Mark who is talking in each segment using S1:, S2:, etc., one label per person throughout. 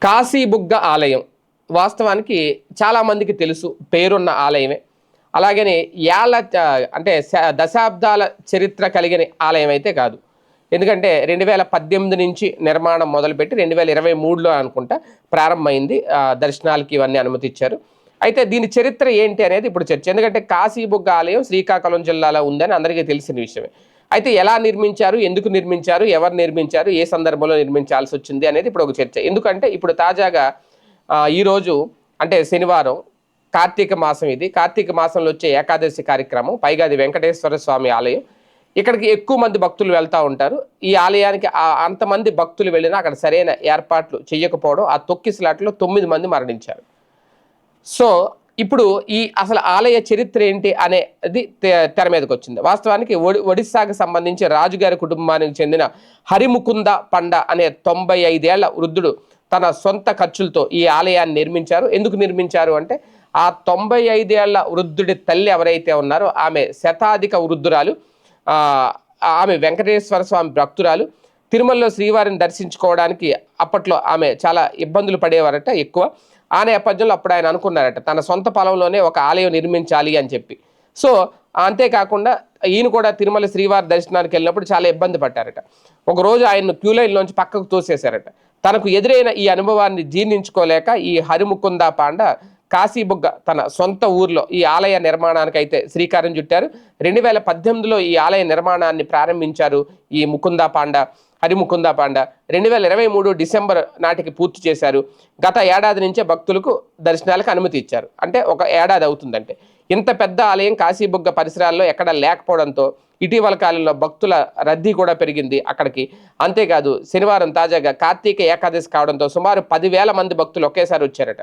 S1: కాశీబుగ్గ ఆలయం వాస్తవానికి చాలామందికి తెలుసు, పేరున్న ఆలయమే. అలాగని అంటే దశాబ్దాల చరిత్ర కలిగిన ఆలయం అయితే కాదు. ఎందుకంటే 2018 నుంచి నిర్మాణం మొదలుపెట్టి 2023లో అనుకుంటా ప్రారంభమైంది. దర్శనాలకి ఇవన్నీ అనుమతి ఇచ్చారు. అయితే దీని చరిత్ర ఏంటి అనేది ఇప్పుడు చర్చ. ఎందుకంటే కాశీబుగ్గ ఆలయం శ్రీకాకుళం జిల్లాలో ఉందని అందరికీ తెలిసిన విషయమే. అయితే ఎలా నిర్మించారు, ఎందుకు నిర్మించారు, ఎవరు నిర్మించారు, ఏ సందర్భంలో నిర్మించాల్సి వచ్చింది అనేది ఇప్పుడు ఒక చర్చ. ఎందుకంటే ఇప్పుడు తాజాగా ఈరోజు అంటే శనివారం కార్తీక మాసం, ఇది కార్తీక మాసంలో వచ్చే ఏకాదశి కార్యక్రమం. పైగా అది వెంకటేశ్వర స్వామి ఆలయం. ఇక్కడికి ఎక్కువ మంది భక్తులు వెళ్తూ ఉంటారు. ఈ ఆలయానికి అంతమంది భక్తులు వెళ్ళినా అక్కడ సరైన ఏర్పాట్లు చేయకపోవడం, ఆ తొక్కిసలాట్లో 9 మంది మరణించారు. సో ఇప్పుడు అసలు ఆలయ చరిత్ర ఏంటి అనేది తెర మీదకి వచ్చింది. వాస్తవానికి ఒడిస్సాకు సంబంధించి రాజుగారి కుటుంబానికి చెందిన హరిముకుంద పండ అనే 95 ఏళ్ల వృద్ధుడు తన సొంత ఖర్చులతో ఈ ఆలయాన్ని నిర్మించారు. ఎందుకు నిర్మించారు అంటే ఆ 95 ఏళ్ల వృద్ధుడి తల్లి ఎవరైతే ఉన్నారో ఆమె శతాధిక వృద్ధురాలు. ఆమె వెంకటేశ్వర స్వామి భక్తురాలు. తిరుమలలో శ్రీవారిని దర్శించుకోవడానికి అప్పట్లో ఆమె చాలా ఇబ్బందులు పడేవారట ఎక్కువ. ఆ నేపథ్యంలో అప్పుడు ఆయన అనుకున్నారట తన సొంత పొలంలోనే ఒక ఆలయం నిర్మించాలి అని చెప్పి. సో అంతేకాకుండా ఈయన కూడా తిరుమల శ్రీవారి దర్శనానికి వెళ్ళినప్పుడు చాలా ఇబ్బంది పడ్డారట. ఒకరోజు ఆయన్ను క్యూ లైన్లోంచి పక్కకు తోసేశారట. తనకు ఎదురైన ఈ అనుభవాన్ని జీర్ణించుకోలేక ఈ హరిముకుంద పాండ కాశీబుగ్గ తన సొంత ఊర్లో ఈ ఆలయ నిర్మాణానికి అయితే శ్రీకారం చుట్టారు. 2018లో ఈ ఆలయ నిర్మాణాన్ని ప్రారంభించారు ఈ హరిముకుంద పాండ. 2023 డిసెంబర్ నాటికి పూర్తి చేశారు. గత ఏడాది నుంచే భక్తులకు దర్శనాలకు అనుమతి ఇచ్చారు. అంటే ఒక ఏడాది అవుతుందంటే. ఇంత పెద్ద ఆలయం కాశీబుగ్గ పరిసరాల్లో ఎక్కడ లేకపోవడంతో ఇటీవల కాలంలో భక్తుల రద్దీ కూడా పెరిగింది అక్కడికి. అంతేకాదు శనివారం తాజాగా కార్తీక ఏకాదశి కావడంతో సుమారు 10,000 మంది భక్తులు ఒకేసారి వచ్చారట.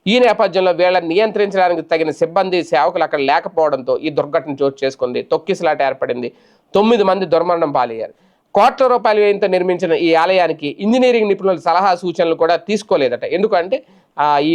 S1: ఈ నేపథ్యంలో వీళ్ళని నియంత్రించడానికి తగిన సిబ్బంది సేవకులు అక్కడ లేకపోవడంతో ఈ దుర్ఘటన చోటు చేసుకుంది. తొక్కిసలాట ఏర్పడింది. 9 మంది దుర్మరణం పాలయ్యారు. కోట్ల రూపాయల వ్యయంతో నిర్మించిన ఈ ఆలయానికి ఇంజనీరింగ్ నిపుణుల సలహా సూచనలు కూడా తీసుకోలేదట. ఎందుకంటే ఈ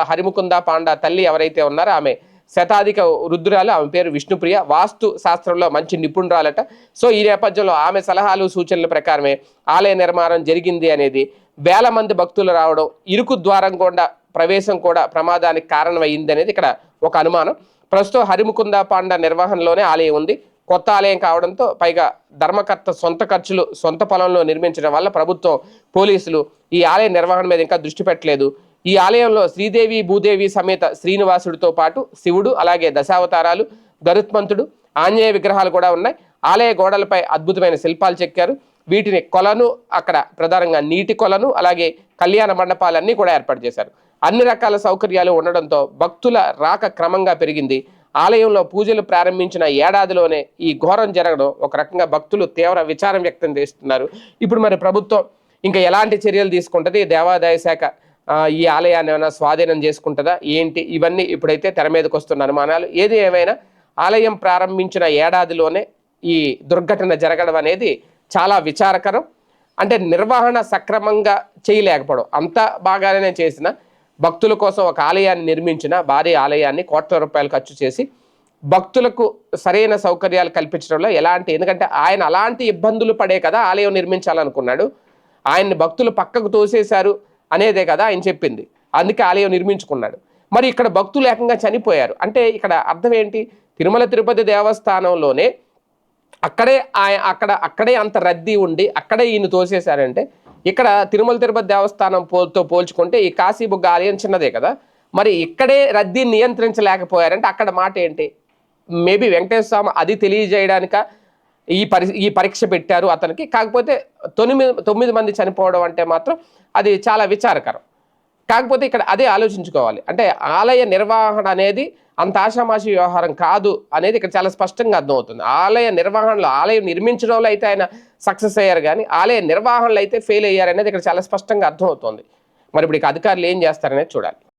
S1: హరిముకుంద పాండ తల్లి ఎవరైతే ఉన్నారో ఆమె శతాధిక వృద్ధురాలు. ఆమె పేరు విష్ణుప్రియ. వాస్తు శాస్త్రంలో మంచి నిపుణురాలట. సో ఈ నేపథ్యంలో ఆమె సలహాలు సూచనల ప్రకారమే ఆలయ నిర్మాణం జరిగింది అనేది. వేల మంది భక్తులు రావడం, ఇరుకు ద్వారం గుండా ప్రవేశం కూడా ప్రమాదానికి కారణమైంది అనేది ఇక్కడ ఒక అనుమానం. ప్రస్తుతం హరిముకుంద పాండ నిర్వహణలోనే ఆలయం ఉంది. కొత్త ఆలయం కావడంతో పైగా ధర్మకర్త సొంత ఖర్చులు సొంత పొలంలో నిర్మించడం వల్ల ప్రభుత్వం, పోలీసులు ఈ ఆలయ నిర్వహణ మీద ఇంకా దృష్టి పెట్టలేదు. ఈ ఆలయంలో శ్రీదేవి భూదేవి సమేత శ్రీనివాసుడితో పాటు శివుడు, అలాగే దశావతారాలు, గరుత్మంతుడు, ఆంజనేయ విగ్రహాలు కూడా ఉన్నాయి. ఆలయ గోడలపై అద్భుతమైన శిల్పాలు చెక్కారు. వీటిని కొలను, అక్కడ ప్రధానంగా నీటి కొలను, అలాగే కళ్యాణ మండపాలన్నీ కూడా ఏర్పాటు చేశారు. అన్ని రకాల సౌకర్యాలు ఉండడంతో భక్తుల రాక క్రమంగా పెరిగింది. ఆలయంలో పూజలు ప్రారంభించిన ఏడాదిలోనే ఈ ఘోరం జరగడం ఒక రకంగా భక్తులు తీవ్ర విచారం వ్యక్తం చేస్తున్నారు. ఇప్పుడు మరి ప్రభుత్వం ఇంకా ఎలాంటి చర్యలు తీసుకుంటుంది, దేవాదాయ శాఖ ఈ ఆలయాన్ని ఏమైనా స్వాధీనం చేసుకుంటుందా ఏంటి, ఇవన్నీ ఇప్పుడైతే తెర మీదకి వస్తున్న అనుమానాలు. ఏది ఏమైనా ఆలయం ప్రారంభించిన ఏడాదిలోనే ఈ దుర్ఘటన జరగడం అనేది చాలా విచారకరం. అంటే నిర్వహణ సక్రమంగా చేయలేకపోవడం. అంత బాగానే చేసిన భక్తుల కోసం ఒక ఆలయాన్ని నిర్మించిన భారీ ఆలయాన్ని కోట్ల రూపాయలు ఖర్చు చేసి భక్తులకు సరైన సౌకర్యాలు కల్పించడంలో ఎందుకంటే ఆయన అలాంటి ఇబ్బందులు పడే కదా ఆలయం నిర్మించాలనుకున్నాడు. ఆయన్ని భక్తులు పక్కకు తోసేశారు అనేదే కదా ఆయన చెప్పింది. అందుకే ఆలయం నిర్మించుకున్నాడు. మరి ఇక్కడ భక్తులు ఏకంగా చనిపోయారు అంటే ఇక్కడ అర్థం ఏంటి? తిరుమల తిరుపతి దేవస్థానంలోనే అక్కడే అంత రద్దీ ఉండి అక్కడే ఈయన తోసేశారంటే, ఇక్కడ తిరుమల తిరుపతి దేవస్థానంతో పోల్చుకుంటే ఈ కాశీబుగ్గ ఆలయం చిన్నదే కదా. మరి ఇక్కడే రద్దీని నియంత్రించలేకపోయారంటే అక్కడ మాట ఏంటి? మేబీ వెంకటేశ్వర స్వామి అది తెలియజేయడానిక ఈ పరీక్ష పెట్టారు అతనికి. కాకపోతే 9 మంది చనిపోవడం అంటే మాత్రం అది చాలా విచారకరం. కాకపోతే ఇక్కడ అదే ఆలోచించుకోవాలి. అంటే ఆలయ నిర్వహణ అనేది అంత ఆషామాషి వ్యవహారం కాదు అనేది ఇక్కడ చాలా స్పష్టంగా అర్థమవుతుంది. ఆలయ నిర్వహణలో, ఆలయం నిర్మించడంలో అయితే ఆయన సక్సెస్ అయ్యారు, కానీ ఆలయ నిర్వహణలో అయితే ఫెయిల్ అయ్యారు అనేది ఇక్కడ చాలా స్పష్టంగా అర్థమవుతుంది. మరి ఇప్పుడు అధికారులు ఏం చేస్తారనేది చూడాలి.